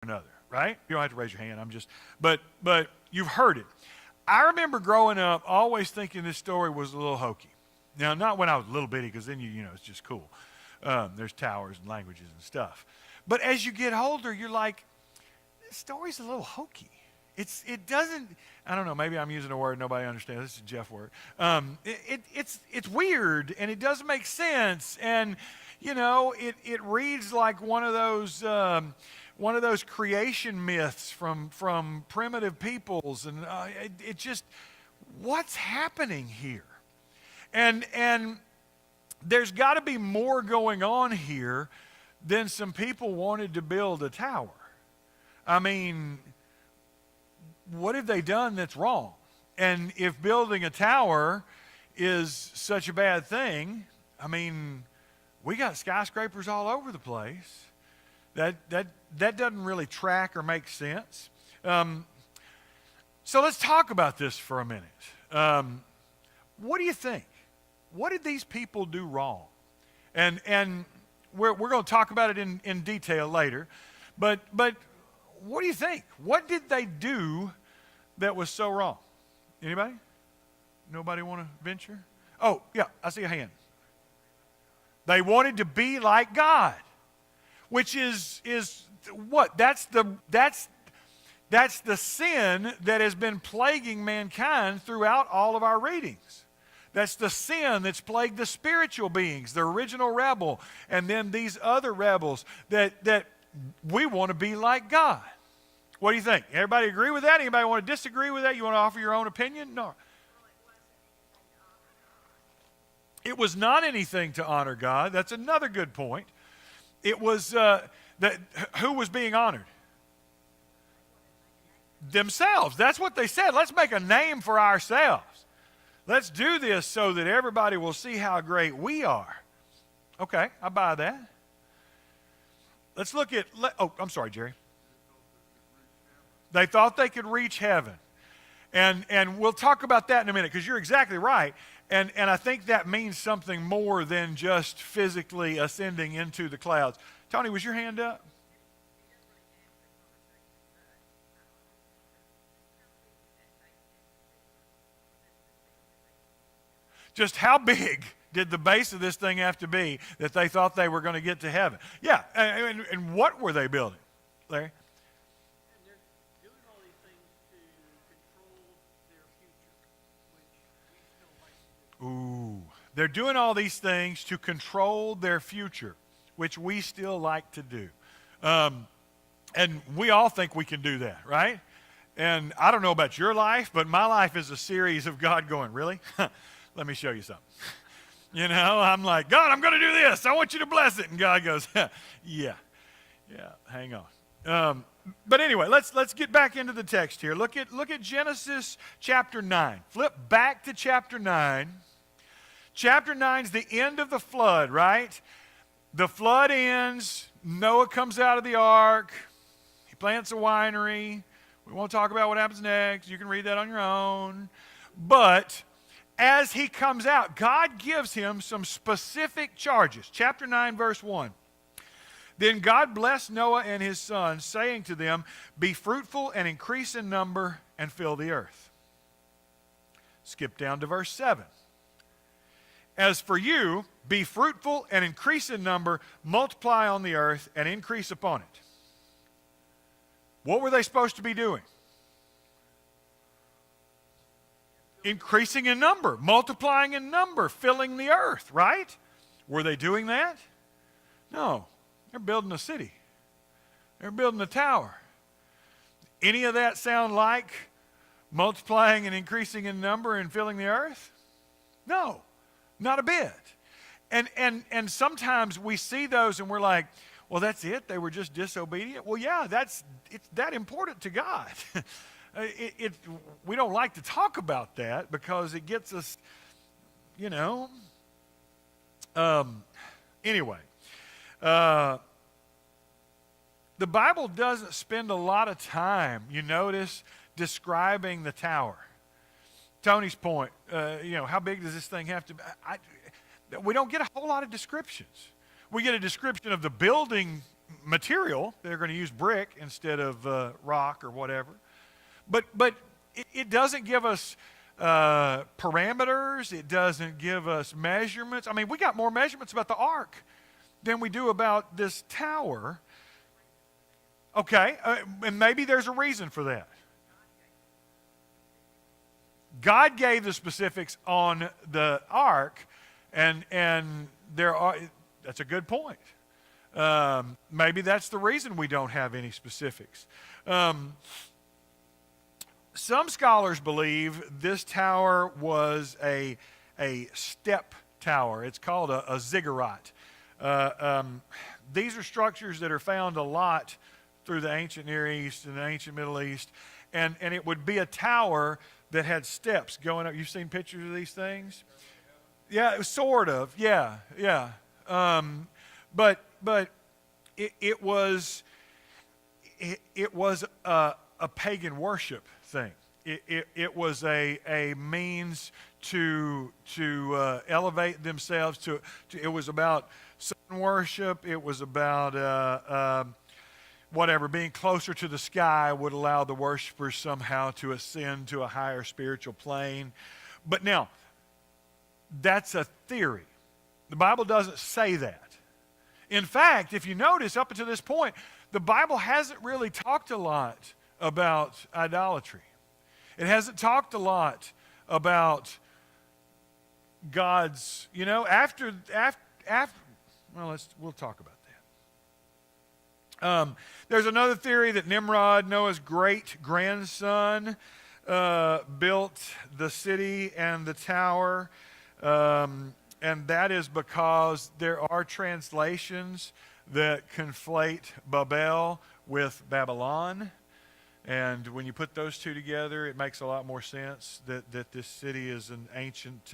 another, right? You don't have to raise your hand. But you've heard it. I remember growing up always thinking this story was a little hokey. Now, not when I was a little bitty, because then you know it's just cool. There's towers and languages and stuff. But as you get older, you're like, this story's a little hokey. It doesn't. I don't know. Maybe I'm using a word nobody understands. This is a Jeff word. It's weird and it doesn't make sense. And you know, it reads like one of those creation myths from primitive peoples, and it just, what's happening here? And there's got to be more going on here than some people wanted to build a tower. I mean, what have they done that's wrong? And if building a tower is such a bad thing, I mean, we got skyscrapers all over the place. That doesn't really track or make sense. So let's talk about this for a minute. What do you think? What did these people do wrong? And we're going to talk about it in detail later. But what do you think? What did they do that was so wrong? Anybody? Nobody want to venture? Oh, yeah, I see a hand. They wanted to be like God, which is what? That's the sin that has been plaguing mankind throughout all of our readings. That's the sin that's plagued the spiritual beings, the original rebel, and then these other rebels that we want to be like God. What do you think? Everybody agree with that? Anybody want to disagree with that? You want to offer your own opinion? No. It was not anything to honor God. That's another good point. It was who was being honored? Themselves. That's what they said. Let's make a name for ourselves. Let's do this so that everybody will see how great we are. Okay, I buy that. Let's look at, I'm sorry, Jerry. They thought they could reach heaven. And we'll talk about that in a minute, because you're exactly right. And I think that means something more than just physically ascending into the clouds. Tony, was your hand up? Just how big did the base of this thing have to be that they thought they were going to get to heaven? Yeah, and what were they building, Larry? Ooh, they're doing all these things to control their future, which we still like to do. And we all think we can do that, right? And I don't know about your life, but my life is a series of God going, really? Let me show you something. You know, I'm like, God, I'm going to do this. I want you to bless it. And God goes, yeah, hang on. But anyway, let's get back into the text here. Look at Genesis chapter 9. Flip back to chapter 9. Chapter 9 is the end of the flood, right? The flood ends. Noah comes out of the ark. He plants a winery. We won't talk about what happens next. You can read that on your own. But as he comes out, God gives him some specific charges. Chapter 9, verse 1. Then God blessed Noah and his sons, saying to them, be fruitful and increase in number and fill the earth. Skip down to verse 7. As for you, be fruitful and increase in number, multiply on the earth and increase upon it. What were they supposed to be doing? Increasing in number, multiplying in number, filling the earth, right? Were they doing that? No. They're building a city. They're building a tower. Any of that sound like multiplying and increasing in number and filling the earth? No, not a bit. And sometimes we see those and we're like, well, that's it? They were just disobedient? Well, yeah, it's that important to God. We don't like to talk about that because it gets us, you know. Anyway, the Bible doesn't spend a lot of time, you notice, describing the tower. Tony's point, how big does this thing have to be? We don't get a whole lot of descriptions. We get a description of the building material. They're going to use brick instead of rock or whatever. But it doesn't give us parameters. It doesn't give us measurements. I mean, we got more measurements about the ark than we do about this tower. Okay, and maybe there's a reason for that. God gave the specifics on the ark, and there are. That's a good point. Maybe that's the reason we don't have any specifics. Some scholars believe this tower was a step tower. It's called a ziggurat. These are structures that are found a lot through the ancient Near East and the ancient Middle East, and it would be a tower that had steps going up. You've seen pictures of these things? Yeah, it was sort of. Yeah. But it was a pagan worship thing. It was a means to elevate themselves. It was about sun worship. It was about whatever, being closer to the sky would allow the worshipers somehow to ascend to a higher spiritual plane. But now, that's a theory. The Bible doesn't say that. In fact, if you notice, up until this point, the Bible hasn't really talked a lot about idolatry. It hasn't talked a lot about God's, we'll talk about that. There's another theory that Nimrod, Noah's great-grandson, built the city and the tower, and that is because there are translations that conflate Babel with Babylon. And when you put those two together, it makes a lot more sense that this city is an ancient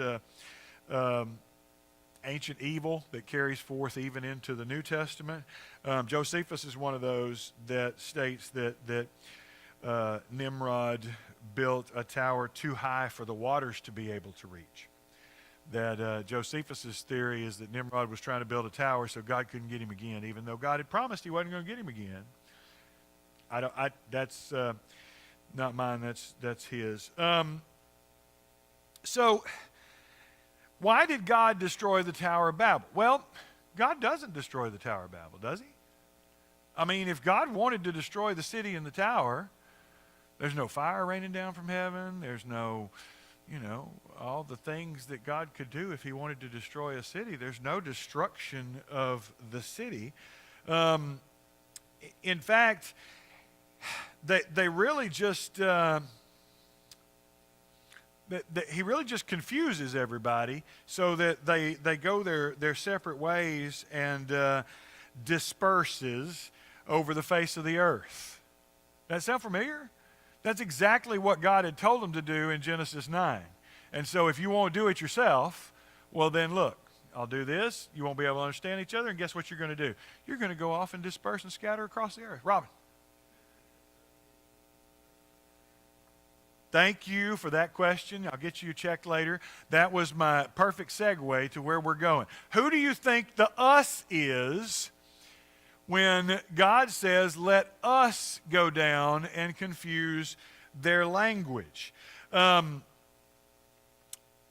evil that carries forth even into the New Testament. Josephus is one of those that states that Nimrod built a tower too high for the waters to be able to reach. That Josephus's theory is that Nimrod was trying to build a tower so God couldn't get him again, even though God had promised he wasn't going to get him again. That's not mine. That's his. So, why did God destroy the Tower of Babel? Well, God doesn't destroy the Tower of Babel, does he? I mean, if God wanted to destroy the city and the tower, there's no fire raining down from heaven. There's no, all the things that God could do if he wanted to destroy a city. There's no destruction of the city. In fact, they really just he really just confuses everybody so that they go their separate ways and disperses over the face of the earth. That sound familiar? That's exactly what God had told them to do in Genesis 9. And so if you want to do it yourself, well then look, I'll do this. You won't be able to understand each other, and guess what you're going to do? You're going to go off and disperse and scatter across the earth. Robin. Thank you for that question. I'll get you a check later. That was my perfect segue to where we're going. Who do you think the us is when God says, let us go down and confuse their language?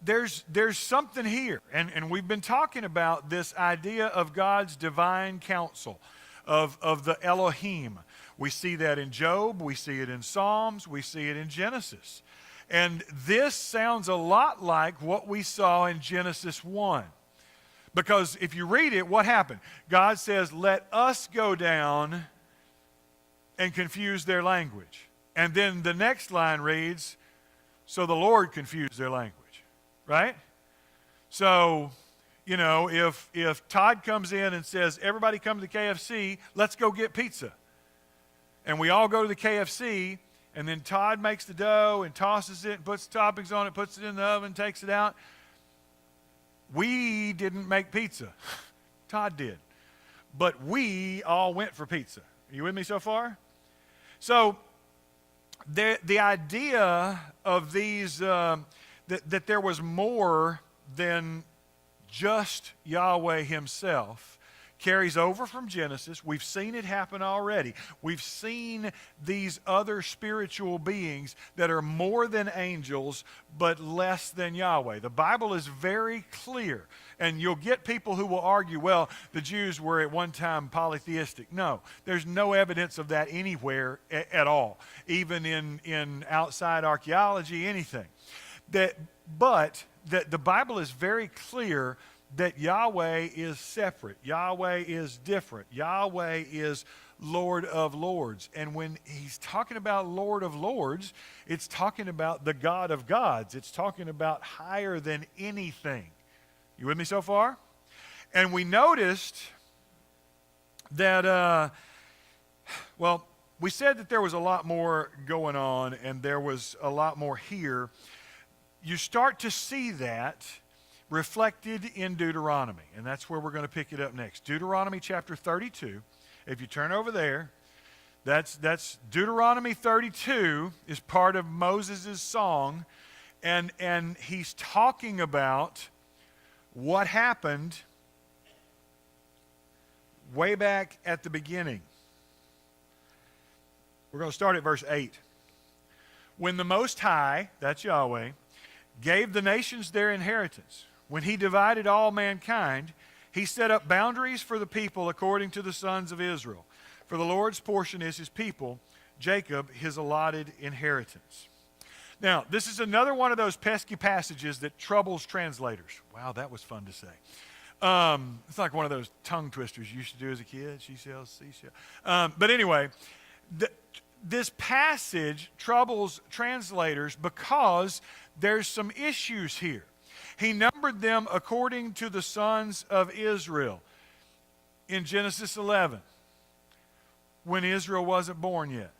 There's something here, and we've been talking about this idea of God's divine counsel, of the Elohim. We see that in Job, we see it in Psalms, we see it in Genesis. And this sounds a lot like what we saw in Genesis 1. Because if you read it, what happened? God says, let us go down and confuse their language. And then the next line reads, so the Lord confused their language. Right? So, if Todd comes in and says, everybody come to the KFC, let's go get pizza. And we all go to the KFC, and then Todd makes the dough and tosses it and puts toppings on it, puts it in the oven, takes it out. We didn't make pizza. Todd did. But we all went for pizza. Are you with me so far? So the idea of these, that there was more than just Yahweh himself carries over from Genesis. We've seen it happen already. We've seen these other spiritual beings that are more than angels but less than Yahweh. The Bible is very clear. And you'll get people who will argue, well, the Jews were at one time polytheistic. No, there's no evidence of that anywhere at all, even in outside archaeology, anything. But the Bible is very clear that Yahweh is separate. Yahweh is different. Yahweh is Lord of Lords. And when he's talking about Lord of Lords, it's talking about the God of gods. It's talking about higher than anything. You with me so far? And we noticed that, we said that there was a lot more going on and there was a lot more here. You start to see that reflected in Deuteronomy, and that's where we're going to pick it up next. Deuteronomy chapter 32. If you turn over there, that's Deuteronomy 32 is part of Moses' song, and he's talking about what happened way back at the beginning. We're going to start at verse 8. When the Most High, that's Yahweh, gave the nations their inheritance, when he divided all mankind, he set up boundaries for the people according to the sons of Israel. For the Lord's portion is his people, Jacob his allotted inheritance. Now, this is another one of those pesky passages that troubles translators. Wow, that was fun to say. It's like one of those tongue twisters you used to do as a kid. She sells seashell. But anyway, this passage troubles translators because there's some issues here. He numbered them according to the sons of Israel in Genesis 11, when Israel wasn't born yet.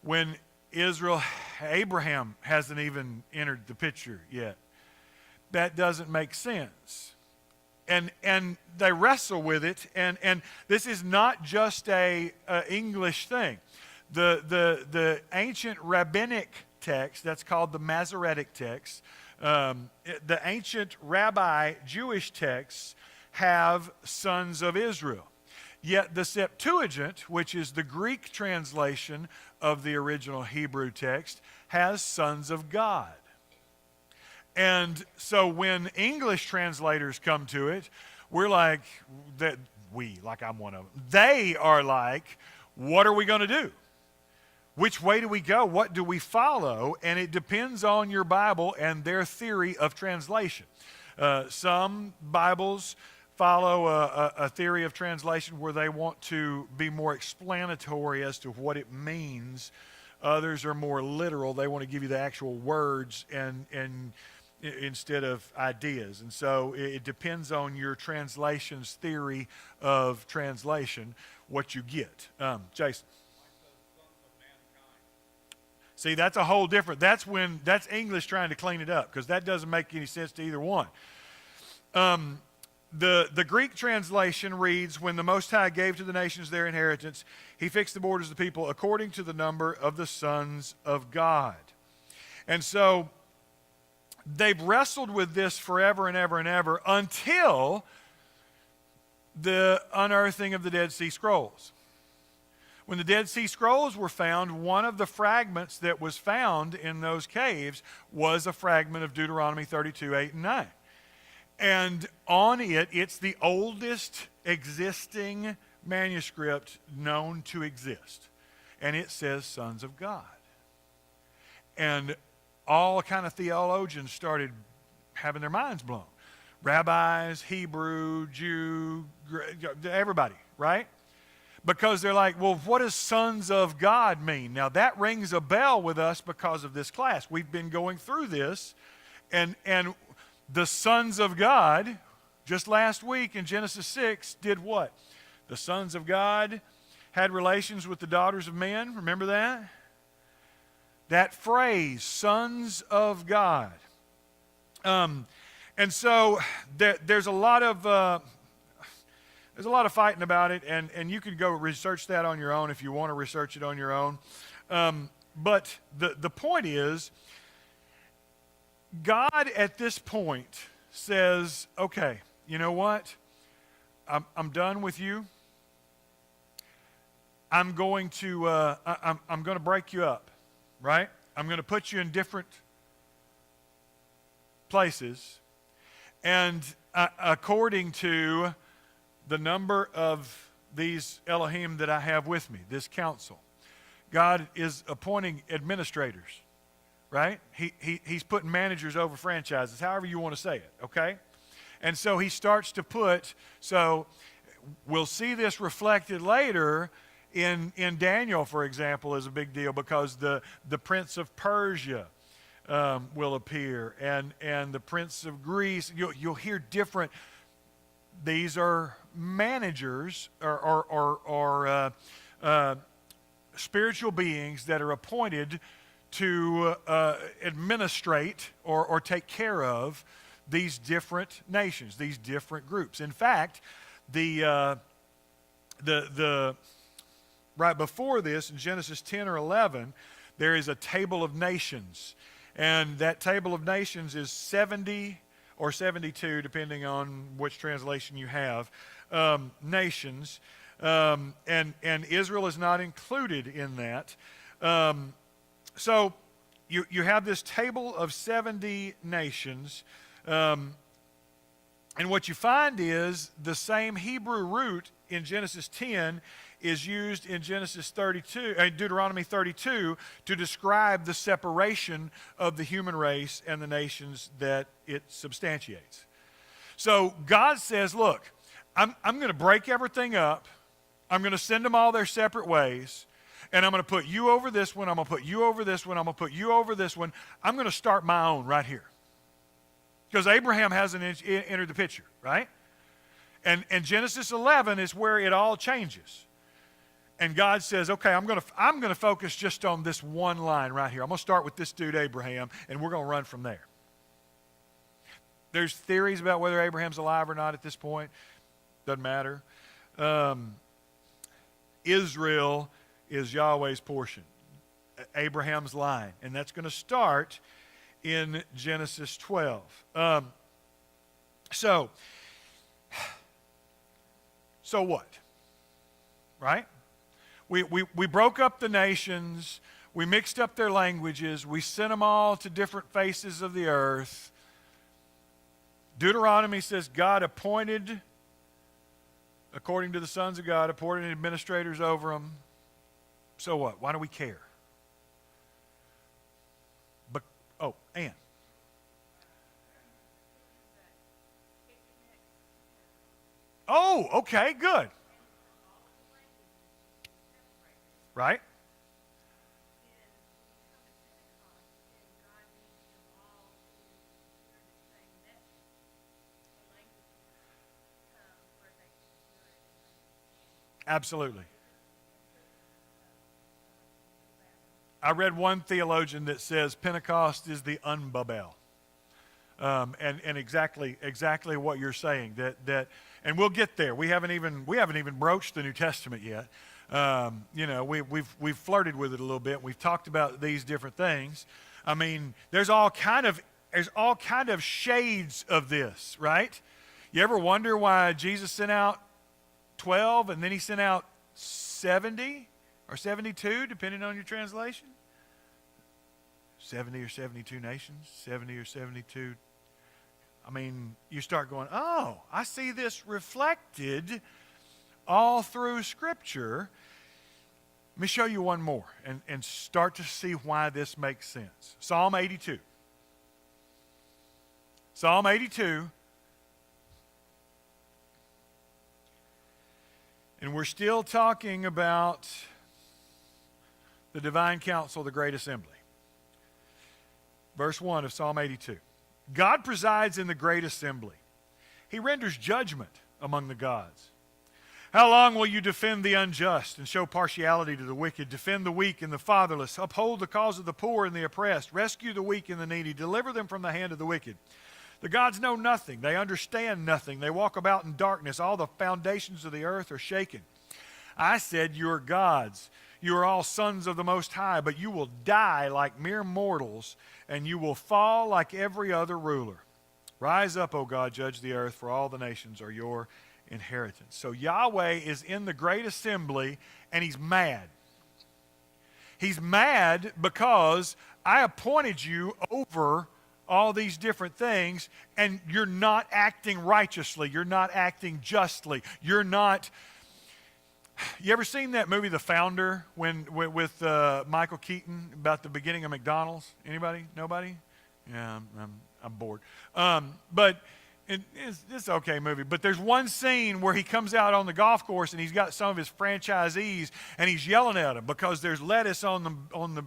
When Abraham hasn't even entered the picture yet. That doesn't make sense. And they wrestle with it, and this is not just a English thing. The ancient rabbinic text, that's called the Masoretic text, the ancient rabbi Jewish texts have sons of Israel. Yet the Septuagint, which is the Greek translation of the original Hebrew text, has sons of God. And so when English translators come to it, we're like, like I'm one of them. They are like, what are we going to do? Which way do we go? What do we follow? And it depends on your Bible and their theory of translation. Some Bibles follow a theory of translation where they want to be more explanatory as to what it means. Others are more literal. They want to give you the actual words and instead of ideas. And so it depends on your translation's theory of translation, what you get. Jason. See, that's a whole different, that's English trying to clean it up, because that doesn't make any sense to either one. The Greek translation reads, when the Most High gave to the nations their inheritance, he fixed the borders of the people according to the number of the sons of God. And so they've wrestled with this forever and ever and ever until the unearthing of the Dead Sea Scrolls. When the Dead Sea Scrolls were found, one of the fragments that was found in those caves was a fragment of Deuteronomy 32, 8, and 9. And on it, it's the oldest existing manuscript known to exist. And it says sons of God. And all kind of theologians started having their minds blown. Rabbis, Hebrew, Jew, everybody, right? Because they're like, well, what does sons of God mean? Now, that rings a bell with us because of this class. We've been going through this, and the sons of God, just last week in Genesis 6, did what? The sons of God had relations with the daughters of men. Remember that? That phrase, sons of God. And so there's a lot of fighting about it, and you can go research that on your own if you want to research it on your own. But the point is, God at this point says, okay, you know what? I'm done with you. I'm going to break you up, right? I'm going to put you in different places, and according to the number of these Elohim that I have with me, this council, God is appointing administrators, right? He's putting managers over franchises, however you want to say it, okay? And so he starts to put, so we'll see this reflected later in Daniel, for example, is a big deal because the prince of Persia will appear, and the prince of Greece. You'll hear different. These are managers or spiritual beings that are appointed to administrate or take care of these different nations, these different groups. In fact, the right before this, in Genesis 10 or 11, there is a table of nations. And that table of nations is 70 or 72, depending on which translation you have, nations. And Israel is not included in that. So you have this table of 70 nations. And what you find is the same Hebrew root in Genesis 10 is used in Deuteronomy 32 to describe the separation of the human race and the nations that it substantiates. So God says, look, I'm going to break everything up. I'm going to send them all their separate ways. And I'm going to put you over this one. I'm going to put you over this one. I'm going to put you over this one. I'm going to start my own right here. Because Abraham hasn't entered the picture, right? And Genesis 11 is where it all changes. And God says, okay, I'm going to focus just on this one line right here. I'm going to start with this dude Abraham, and we're going to run from there. There's theories about whether Abraham's alive or not at this point. Doesn't matter. Israel is Yahweh's portion, Abraham's line. And that's going to start in Genesis 12. So what? Right? We broke up the nations. We mixed up their languages. We sent them all to different faces of the earth. Deuteronomy says God appointed, according to the sons of God, appointed administrators over them. So what? Why do we care? Ann. Oh, okay, good. Right? Absolutely. I read one theologian that says Pentecost is the unbabel. And exactly what you're saying, that and we'll get there. We haven't even broached the New Testament yet. We've flirted with it a little bit. We've talked about these different things. I mean, there's all kind of shades of this, right? You ever wonder why Jesus sent out 12 and then he sent out 70 or 72, depending on your translation? 70 or 72 nations, 70 or 72. I mean, you start going, oh, I see this reflected all through Scripture. Let me show you one more and start to see why this makes sense. Psalm 82. Psalm 82. And we're still talking about the divine council, the great assembly. Verse 1 of Psalm 82. God presides in the great assembly. He renders judgment among the gods. How long will you defend the unjust and show partiality to the wicked? Defend the weak and the fatherless. Uphold the cause of the poor and the oppressed. Rescue the weak and the needy. Deliver them from the hand of the wicked. The gods know nothing. They understand nothing. They walk about in darkness. All the foundations of the earth are shaken. I said, you are gods. You are all sons of the Most High, but you will die like mere mortals, and you will fall like every other ruler. Rise up, O God, judge the earth, for all the nations are your inheritance. So Yahweh is in the great assembly, and he's mad. He's mad because I appointed you over all these different things, and you're not acting righteously. You're not acting justly. You're not... You ever seen that movie, The Founder, with Michael Keaton, about the beginning of McDonald's? Anybody? Nobody? Yeah, I'm bored. But it's an okay movie. But there's one scene where he comes out on the golf course and he's got some of his franchisees and he's yelling at them because there's lettuce on the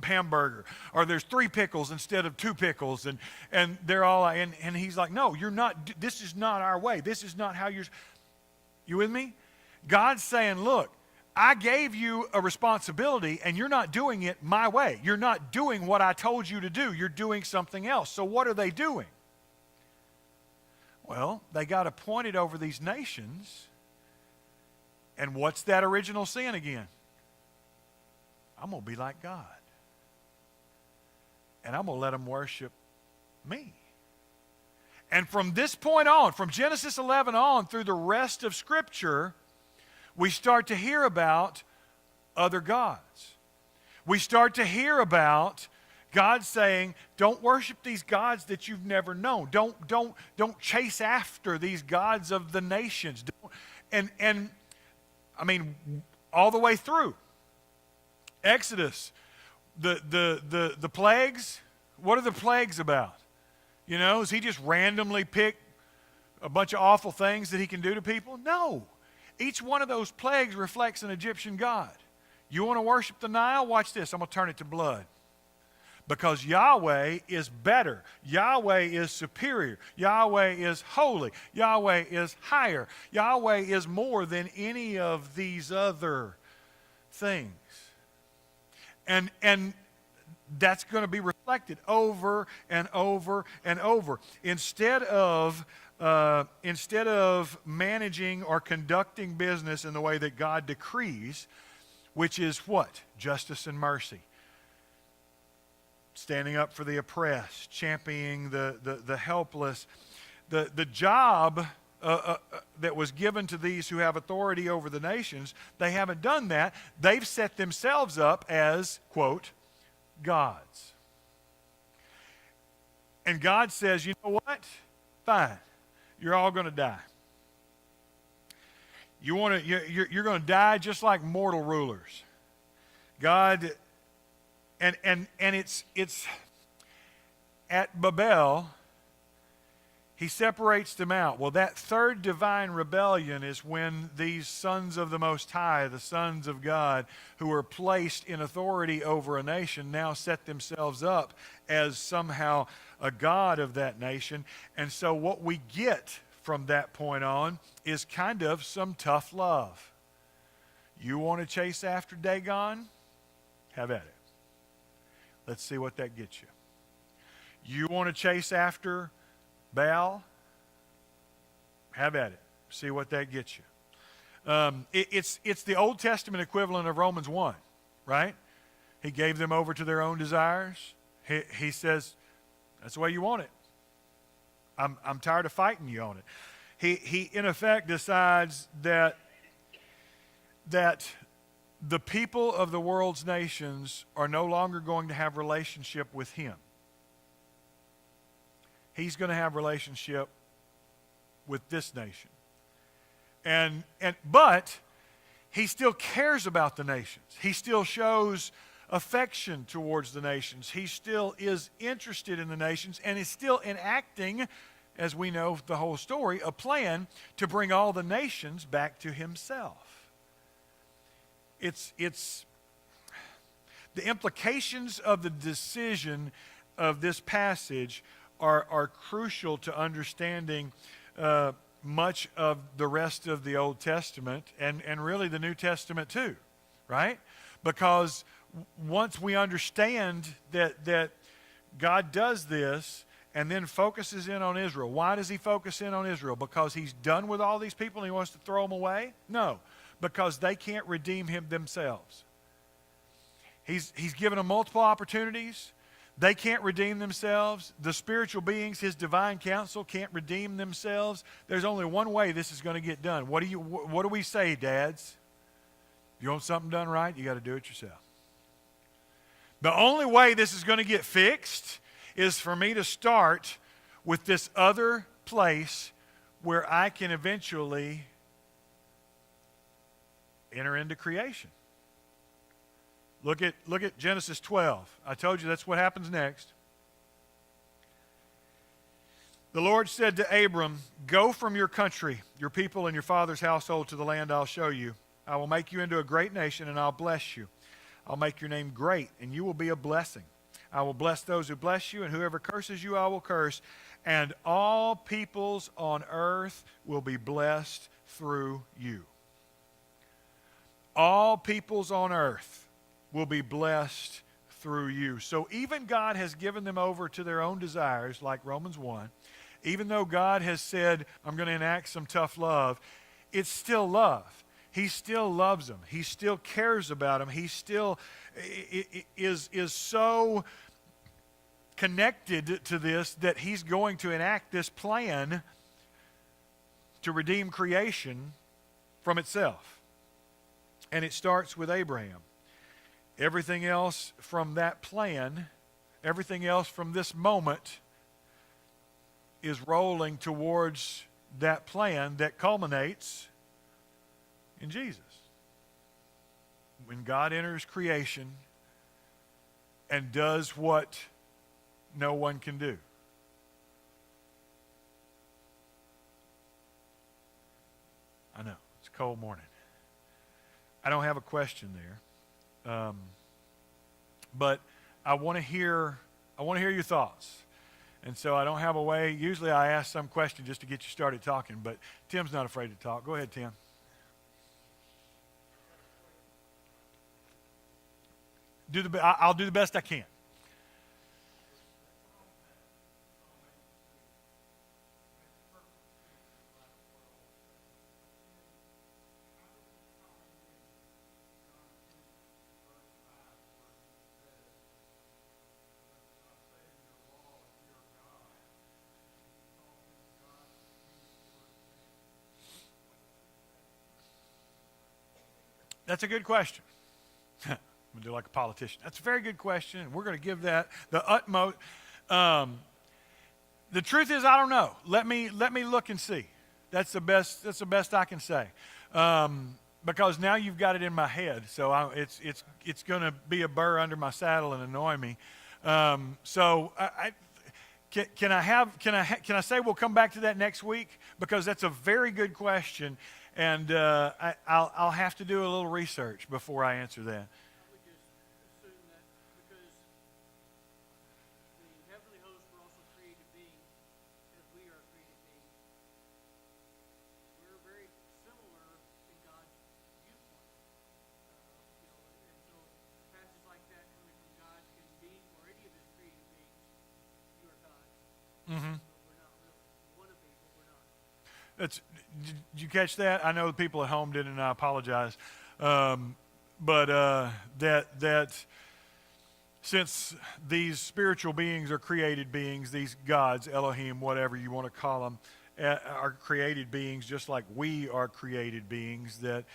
hamburger, or there's 3 pickles instead of 2 pickles, and they're all and he's like, no, you're not. This is not our way. This is not how you're. You with me? God's saying, look, I gave you a responsibility and you're not doing it my way. You're not doing what I told you to do. You're doing something else. So what are they doing? Well, they got appointed over these nations. And what's that original sin again? I'm going to be like God. And I'm going to let them worship me. And from this point on, from Genesis 11 on through the rest of Scripture, we start to hear about other gods. We start to hear about God saying, don't worship these gods that you've never known. Don't chase after these gods of the nations. And I mean, all the way through. Exodus, the plagues, what are the plagues about? You know, does he just randomly pick a bunch of awful things that he can do to people? No. Each one of those plagues reflects an Egyptian god. You want to worship the Nile? Watch this. I'm going to turn it to blood. Because Yahweh is better. Yahweh is superior. Yahweh is holy. Yahweh is higher. Yahweh is more than any of these other things. And that's going to be reflected over and over and over. Instead of managing or conducting business in the way that God decrees, which is what? Justice and mercy. Standing up for the oppressed, championing the helpless. The job that was given to these who have authority over the nations, they haven't done that. They've set themselves up as, quote, gods. And God says, you know what? Fine. You're all going to die. You're going to die just like mortal rulers. God, and it's at Babel, he separates them out. Well, that third divine rebellion is when these sons of the Most High, the sons of God, who are placed in authority over a nation, now set themselves up as somehow a god of that nation. And so what we get from that point on is kind of some tough love. You want to chase after Dagon? Have at it. Let's see what that gets you. You want to chase after Baal? Have at it. See what that gets you. It's the Old Testament equivalent of Romans 1, right? He gave them over to their own desires. He says, that's the way you want it. I'm tired of fighting you on it. He in effect decides that the people of the world's nations are no longer going to have relationship with him. He's going to have relationship with this nation. But he still cares about the nations. He still shows affection towards the nations. He still is interested in the nations and is still enacting, as we know the whole story, a plan to bring all the nations back to himself. It's the implications of the decision of this passage are crucial to understanding much of the rest of the Old Testament and really the New Testament too, right? Because once we understand that God does this and then focuses in on Israel. Why does he focus in on Israel? Because he's done with all these people and he wants to throw them away? No, because they can't redeem him themselves. He's given them multiple opportunities. They can't redeem themselves. The spiritual beings, his divine counsel, can't redeem themselves. There's only one way this is going to get done. What do we say, dads? You want something done right, you got to do it yourself. The only way this is going to get fixed is for me to start with this other place where I can eventually enter into creation. Look at Genesis 12. I told you that's what happens next. The Lord said to Abram, "Go from your country, your people, and your father's household to the land I'll show you. I will make you into a great nation, and I'll bless you. I'll make your name great, and you will be a blessing. I will bless those who bless you, and whoever curses you I will curse. And all peoples on earth will be blessed through you." All peoples on earth will be blessed through you. So even God has given them over to their own desires, like Romans 1. Even though God has said, I'm going to enact some tough love, it's still love. He still loves them. He still cares about them. He still is so connected to this that he's going to enact this plan to redeem creation from itself. And it starts with Abraham. Everything else from that plan, everything else from this moment is rolling towards that plan that culminates in Jesus. When God enters creation and does what no one can do. I know, it's a cold morning. I don't have a question there. But I want to hear your thoughts. And so I don't have a way. Usually I ask some question just to get you started talking, but Tim's not afraid to talk. Go ahead, Tim. I'll do the best I can. That's a good question. I'm going to do like a politician. That's a very good question, and we're going to give that the utmost. The truth is, I don't know. Let me look and see. That's the best I can say. Because now you've got it in my head, so it's going to be a burr under my saddle and annoy me. Can I say we'll come back to that next week, because that's a very good question. And I'll have to do a little research before I answer that. I would just assume that because the heavenly hosts were also created beings, as we are created beings, we're very similar in God's viewpoint. And so passages like that coming from God can be for any of his created beings, you are God. Mm-hmm. But we're not really. We want to be, but we're not. Did you catch that? I know the people at home didn't, and I apologize. But that since these spiritual beings are created beings, these gods, Elohim, whatever you want to call them, are created beings just like we are created beings, that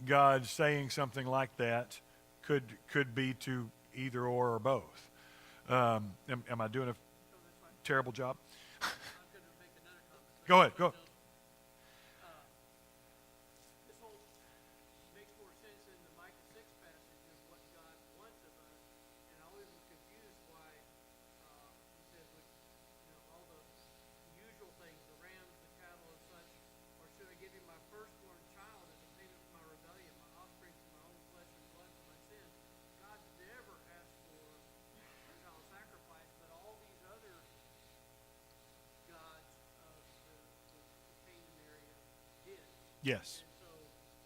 God saying something like that could be to either or both. Am I doing a terrible job? I'm going to make another comment. Go ahead. Go. This whole makes more sense in the Micah 6 passage of what God wants of us, and I always was confused why he says, all the usual things, the rams, the cattle, and such, or should I give you my firstborn child as a payment for my rebellion, my offspring from my own flesh and blood for my sin? God never asked for a child sacrifice, but all these other gods of the Canaan area did. Yes. And so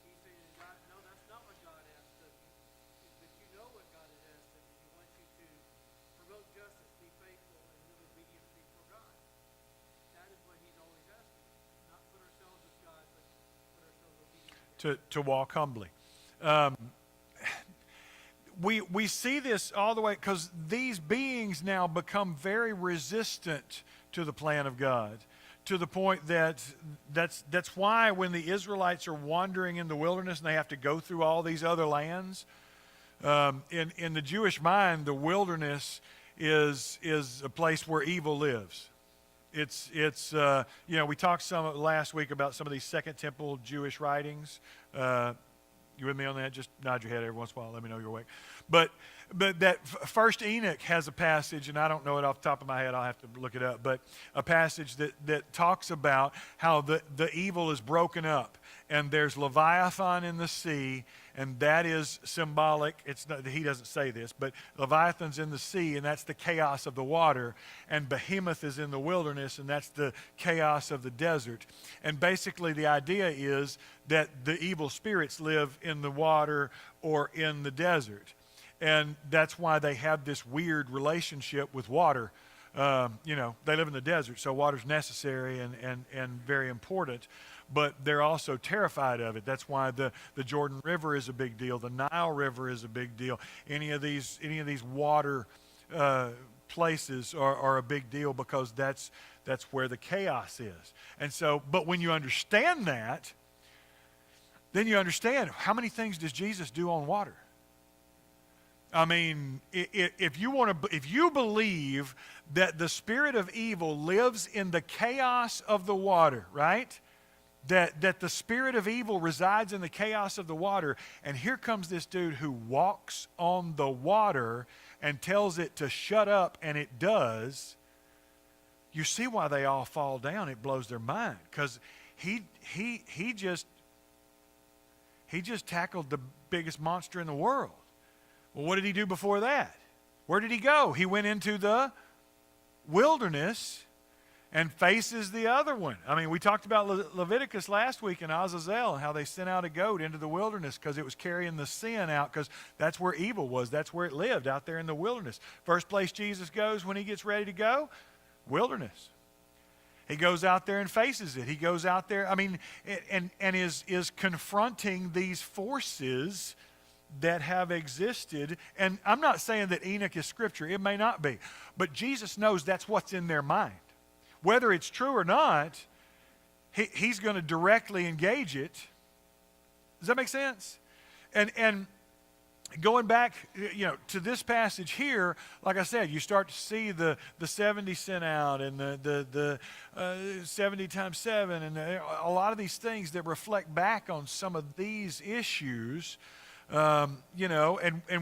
he's saying, God, no, that's not what God asked of you. But you know what God has asked of you. He wants you to promote justice, be faithful, and live obediently before God. That is what he's always asking. Not put ourselves as God, but put ourselves obediently. To walk humbly. we see this all the way because these beings now become very resistant to the plan of God, to the point that that's why when the Israelites are wandering in the wilderness and they have to go through all these other lands, in the Jewish mind, the wilderness is a place where evil lives. It's we talked some last week about some of these Second Temple Jewish writings. You with me on that? Just nod your head every once in a while. Let me know you're awake. But that First Enoch has a passage, and I don't know it off the top of my head. I'll have to look it up. But a passage that talks about how the evil is broken up, and there's Leviathan in the sea, and that is symbolic. It's not, he doesn't say this, but Leviathan's in the sea, and that's the chaos of the water, and Behemoth is in the wilderness, and that's the chaos of the desert. And basically the idea is that the evil spirits live in the water or in the desert. And that's why they have this weird relationship with water. They live in the desert, so water's necessary and very important, but they're also terrified of it. That's why the Jordan River is a big deal. The Nile River is a big deal. Any of these water places are a big deal because that's where the chaos is. And so, but when you understand that, then you understand how many things does Jesus do on water? I mean, if you believe that the spirit of evil lives in the chaos of the water, right? That the spirit of evil resides in the chaos of the water, and here comes this dude who walks on the water and tells it to shut up, and it does. You see why they all fall down. It blows their mind because he just tackled the biggest monster in the world. Well, what did he do before that? Where did he go? He went into the wilderness and faces the other one. I mean, we talked about Leviticus last week in Azazel and how they sent out a goat into the wilderness because it was carrying the sin out, because that's where evil was. That's where it lived, out there in the wilderness. First place Jesus goes when he gets ready to go, wilderness. He goes out there and faces it. He goes out there, and is confronting these forces that have existed. And I'm not saying that Enoch is scripture. It may not be. But Jesus knows that's what's in their mind. Whether it's true or not, he's going to directly engage it. Does that make sense? And going back, to this passage here, like I said, you start to see the 70 sent out and the 70 times 7 and a lot of these things that reflect back on some of these issues. And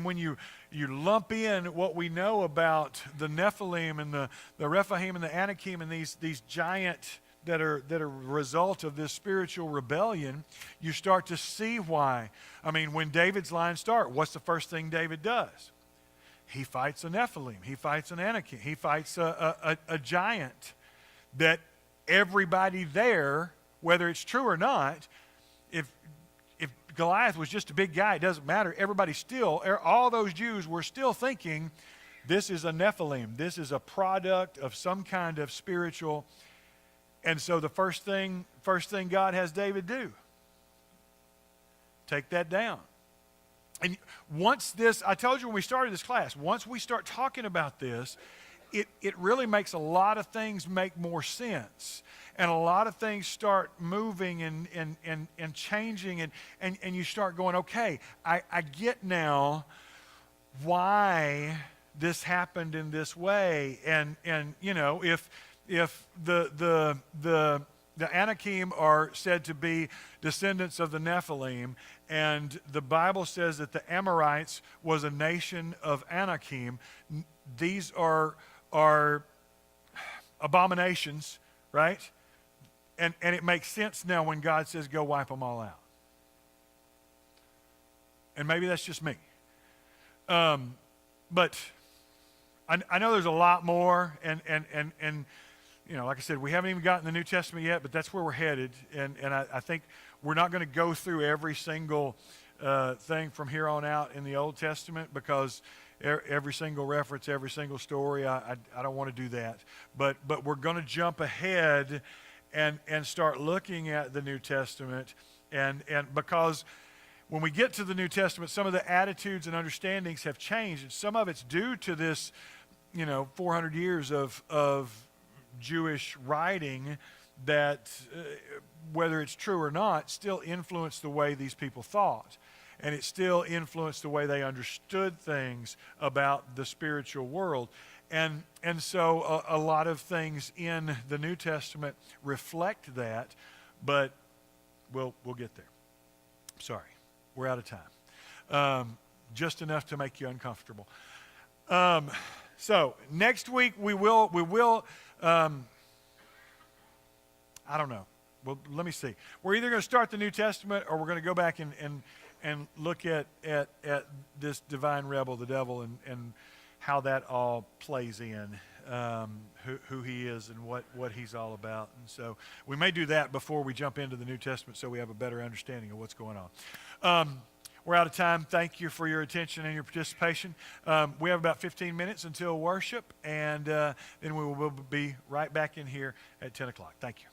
when you lump in what we know about the Nephilim and the Rephaim and the Anakim and these giant that are a result of this spiritual rebellion, you start to see why. I mean, when David's lines start, what's the first thing David does? He fights a Nephilim. He fights an Anakim. He fights a giant that everybody there, whether it's true or not, if Goliath was just a big guy, it doesn't matter. Everybody still, all those Jews were still thinking, this is a Nephilim. This is a product of some kind of spiritual. And so the first thing God has David do, take that down. And once this, I told you when we started this class, once we start talking about this, it really makes a lot of things make more sense. And a lot of things start moving and changing, and you start going, okay, I get now why this happened in this way. And if the Anakim are said to be descendants of the Nephilim, and the Bible says that the Amorites was a nation of Anakim, these are abominations, right? And it makes sense now when God says, go wipe them all out. And maybe that's just me. But I know there's a lot more, and like I said, we haven't even gotten the New Testament yet, but that's where we're headed. And I think we're not going to go through every single thing from here on out in the Old Testament, because every single reference, every single story, I don't want to do that. But we're going to jump ahead and start looking at the New Testament, and because when we get to the New Testament, some of the attitudes and understandings have changed, and some of it's due to this, 400 years of Jewish writing that, whether it's true or not, still influenced the way these people thought. And it still influenced the way they understood things about the spiritual world. And so a lot of things in the New Testament reflect that, but we'll get there. Sorry, we're out of time. Just enough to make you uncomfortable. So next week we will I don't know. Well, let me see. We're either going to start the New Testament or we're going to go back and look at this divine rebel, the devil, and how that all plays in, who he is and what he's all about. And so we may do that before we jump into the New Testament so we have a better understanding of what's going on. We're out of time. Thank you for your attention and your participation. We have about 15 minutes until worship, and then we will be right back in here at 10 o'clock. Thank you.